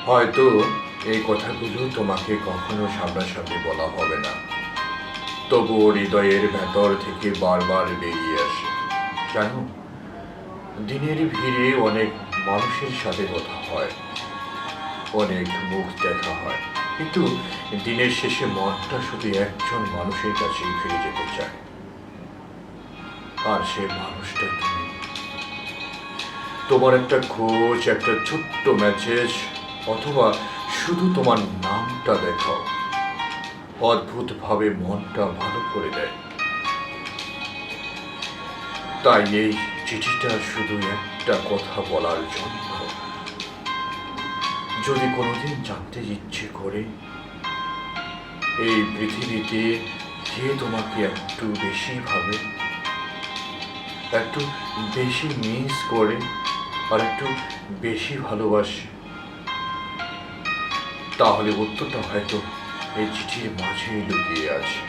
হয়তো এই কথাগুলো তোমাকে কখনো সামনাসামনি বলা হবে না, তবুও হৃদয়ের ভেতর থেকে বারবার বেরিয়ে আসে। জানো, দিনের ভিড়ে অনেক মানুষের সাথে কথা হয়, অনেক মুখ দেখা হয়, কিন্তু দিনের শেষে মনটা শুধু একজন মানুষের কাছেই ফিরে যেতে চায়, আর সে মানুষটা তুমি। তোমার একটা খোঁজ, একটা ছোট্ট মেসেজ, অথবা শুধু তোমার নামটা দেখাও, অদ্ভুতভাবে মনটা ভালো করে দেয়। তাই এই চিঠিটা শুধু একটা কথা বলার জন্য। যদি কোনোদিন জানতে ইচ্ছে করে এই পৃথিবীতে কে তোমাকে একটু বেশি ভাবে, একটু বেশি মিস করে, আর একটু বেশি ভালোবাসে, তাহলে উত্তরটা হয়তো এই চিঠির মাঝেই লুকিয়ে আছে।